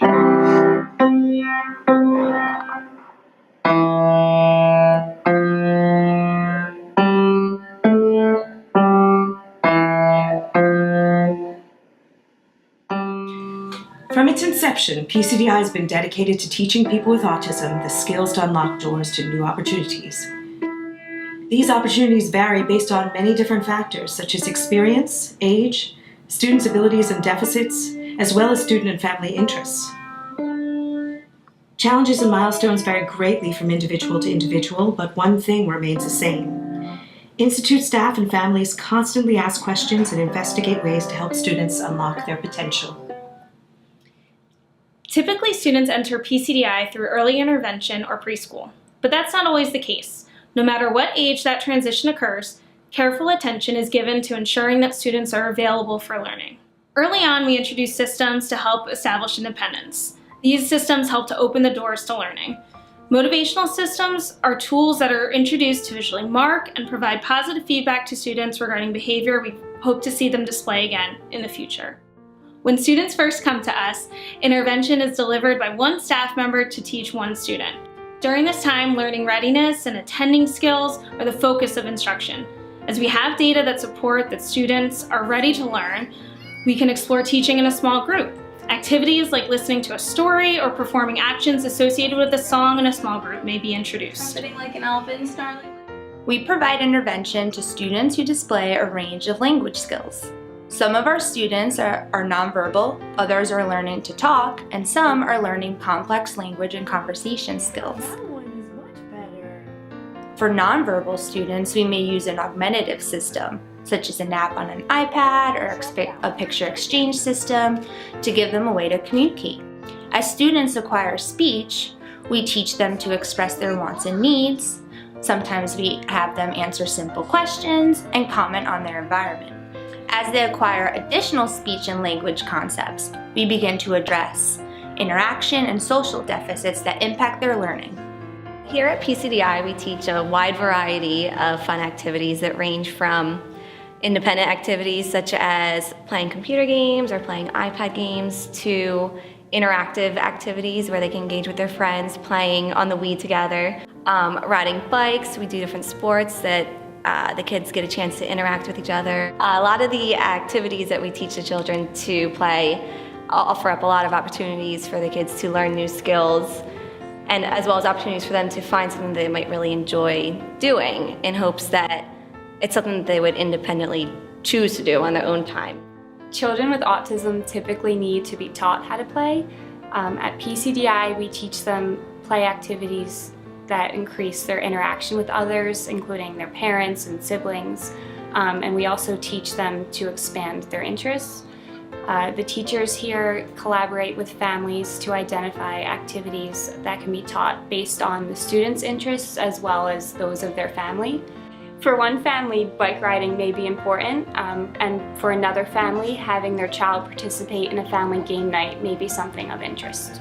From its inception, PCDI has been dedicated to teaching people with autism the skills to unlock doors to new opportunities. These opportunities vary based on many different factors, such as experience, age, students' abilities and deficits, as well as student and family interests. Challenges and milestones vary greatly from individual to individual, but one thing remains the same. Institute staff and families constantly ask questions and investigate ways to help students unlock their potential. Typically, students enter PCDI through early intervention or preschool, but that's not always the case. No matter what age that transition occurs, careful attention is given to ensuring that students are available for learning. Early on, we introduce systems to help establish independence. These systems help to open the doors to learning. Motivational systems are tools that are introduced to visually mark and provide positive feedback to students regarding behavior we hope to see them display again in the future. When students first come to us, intervention is delivered by one staff member to teach one student. During this time, learning readiness and attending skills are the focus of instruction. As we have data that support that students are ready to learn, we can explore teaching in a small group. Activities like listening to a story or performing actions associated with a song in a small group may be introduced. Trumpeting like an elephant, snarling. We provide intervention to students who display a range of language skills. Some of our students are nonverbal, others are learning to talk, and some are learning complex language and conversation skills. That one is much better. For nonverbal students, we may use an augmentative system, such as an app on an iPad or a picture exchange system, to give them a way to communicate. As students acquire speech, we teach them to express their wants and needs. Sometimes we have them answer simple questions and comment on their environment. As they acquire additional speech and language concepts, we begin to address interaction and social deficits that impact their learning. Here at PCDI, we teach a wide variety of fun activities that range from independent activities such as playing computer games or playing iPad games to interactive activities where they can engage with their friends, playing on the Wii together, riding bikes. We do different sports that the kids get a chance to interact with each other. A lot of the activities that we teach the children to play offer up a lot of opportunities for the kids to learn new skills, and as well as opportunities for them to find something they might really enjoy doing in hopes that it's something that they would independently choose to do on their own time. Children with autism typically need to be taught how to play. At PCDI, we teach them play activities that increase their interaction with others, including their parents and siblings, and we also teach them to expand their interests. The teachers here collaborate with families to identify activities that can be taught based on the students' interests as well as those of their family. For one family, bike riding may be important, and for another family, having their child participate in a family game night may be something of interest.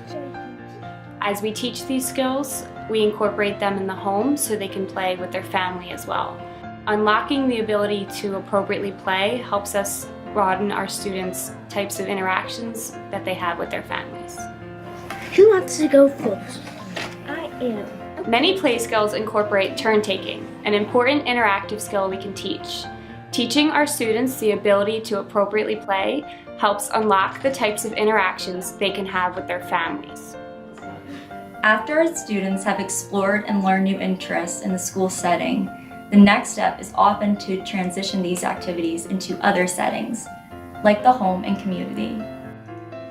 As we teach these skills, we incorporate them in the home so they can play with their family as well. Unlocking the ability to appropriately play helps us broaden our students' types of interactions that they have with their families. Who wants to go first? I am. Many play skills incorporate turn-taking, an important interactive skill we can teach. Teaching our students the ability to appropriately play helps unlock the types of interactions they can have with their families. After our students have explored and learned new interests in the school setting, the next step is often to transition these activities into other settings, like the home and community.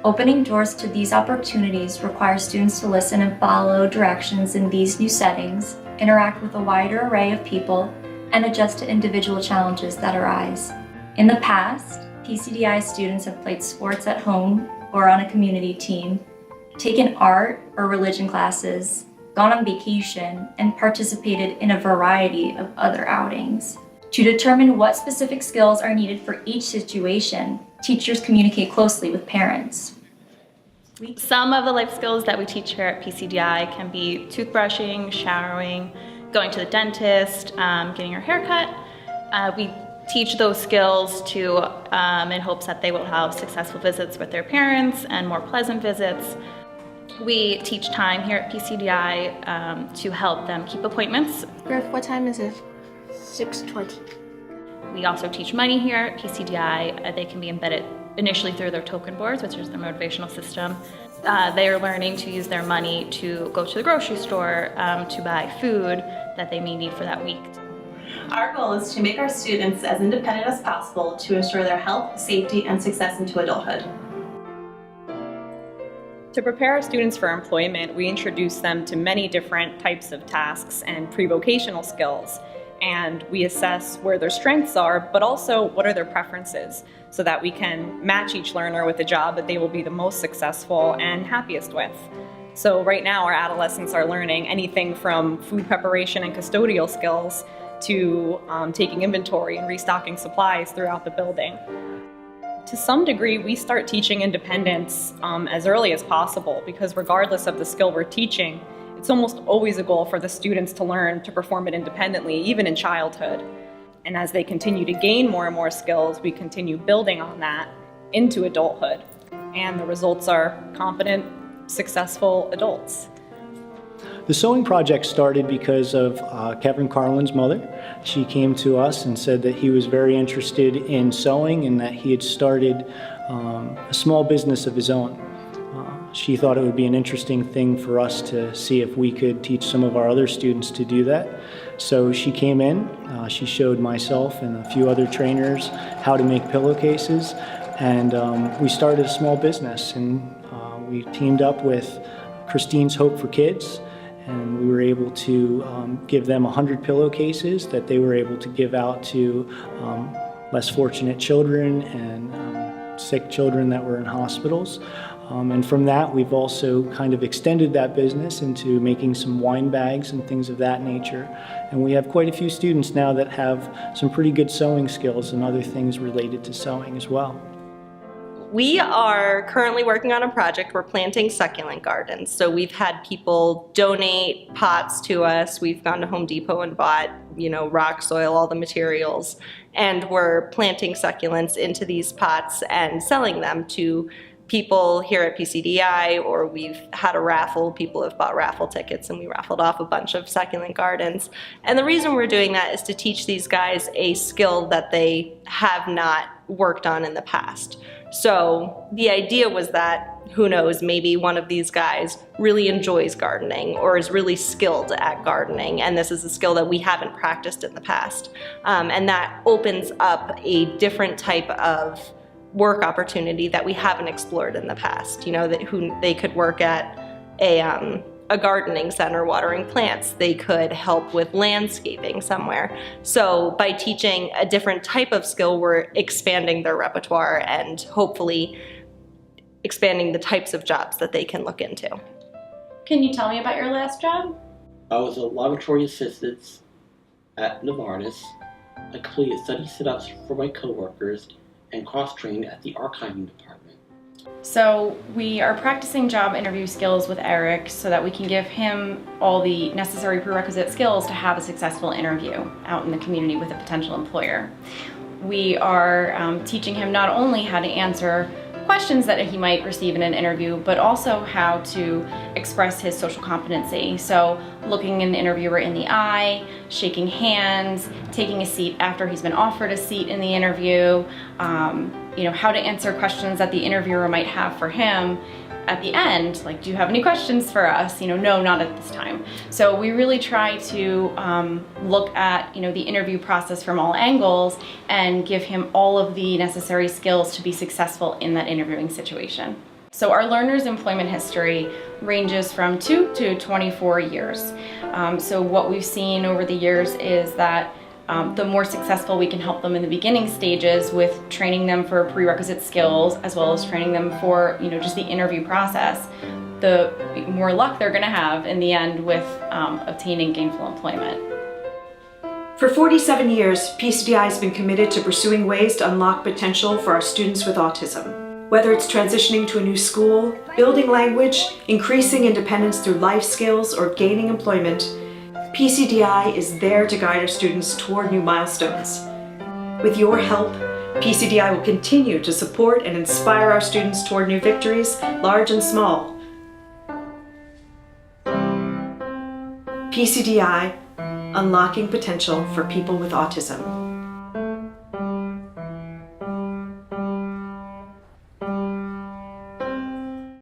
Opening doors to these opportunities requires students to listen and follow directions in these new settings, interact with a wider array of people, and adjust to individual challenges that arise. In the past, PCDI students have played sports at home or on a community team, taken art or religion classes, gone on vacation, and participated in a variety of other outings. To determine what specific skills are needed for each situation, teachers communicate closely with parents. Some of the life skills that we teach here at PCDI can be toothbrushing, showering, going to the dentist, getting your hair cut. We teach those skills in hopes that they will have successful visits with their parents and more pleasant visits. We teach time here at PCDI to help them keep appointments. Griff, what time is it? 6:20. We also teach money here at PCDI. They can be embedded initially through their token boards, which is their motivational system. They are learning to use their money to go to the grocery store, to buy food that they may need for that week. Our goal is to make our students as independent as possible to ensure their health, safety, and success into adulthood. To prepare our students for employment, we introduce them to many different types of tasks and pre-vocational skills. And we assess where their strengths are, but also what are their preferences, so that we can match each learner with a job that they will be the most successful and happiest with. So right now our adolescents are learning anything from food preparation and custodial skills to taking inventory and restocking supplies throughout the building. To some degree, we start teaching independence as early as possible, because regardless of the skill we're teaching, it's almost always a goal for the students to learn to perform it independently, even in childhood. And as they continue to gain more and more skills, we continue building on that into adulthood. And the results are confident, successful adults. The sewing project started because of Kevin Carlin's mother. She came to us and said that he was very interested in sewing and that he had started a small business of his own. She thought it would be an interesting thing for us to see if we could teach some of our other students to do that. So she came in, she showed myself and a few other trainers how to make pillowcases, and we started a small business, and we teamed up with Christine's Hope for Kids, and we were able to give them 100 pillowcases that they were able to give out to less fortunate children and sick children that were in hospitals. And from that, we've also kind of extended that business into making some wine bags and things of that nature. And we have quite a few students now that have some pretty good sewing skills and other things related to sewing as well. We are currently working on a project. We're planting succulent gardens. So we've had people donate pots to us. We've gone to Home Depot and bought, rock soil, all the materials. And we're planting succulents into these pots and selling them to people here at PCDI, or we've had a raffle. People have bought raffle tickets and we raffled off a bunch of succulent gardens. And the reason we're doing that is to teach these guys a skill that they have not worked on in the past. So the idea was that, who knows, maybe one of these guys really enjoys gardening or is really skilled at gardening, and this is a skill that we haven't practiced in the past. And that opens up a different type of work opportunity that we haven't explored in the past. They could work at a gardening center watering plants. They could help with landscaping somewhere. So by teaching a different type of skill, we're expanding their repertoire and hopefully expanding the types of jobs that they can look into. Can you tell me about your last job? I was a laboratory assistant at Novartis. I completed study sit-ups for my coworkers and cross-trained at the archiving department. So we are practicing job interview skills with Eric so that we can give him all the necessary prerequisite skills to have a successful interview out in the community with a potential employer. We are teaching him not only how to answer questions that he might receive in an interview, but also how to express his social competency. So looking an interviewer in the eye, shaking hands, taking a seat after he's been offered a seat in the interview, how to answer questions that the interviewer might have for him at the end, like, do you have any questions for us? No, not at this time. So we really try to look at, the interview process from all angles and give him all of the necessary skills to be successful in that interviewing situation. So our learners' employment history ranges from 2 to 24 years. So what we've seen over the years is that the more successful we can help them in the beginning stages with training them for prerequisite skills, as well as training them for, just the interview process, the more luck they're going to have in the end with obtaining gainful employment. For 47 years, PCDI has been committed to pursuing ways to unlock potential for our students with autism. Whether it's transitioning to a new school, building language, increasing independence through life skills, or gaining employment, PCDI is there to guide our students toward new milestones. With your help, PCDI will continue to support and inspire our students toward new victories, large and small. PCDI, Unlocking Potential for People with Autism.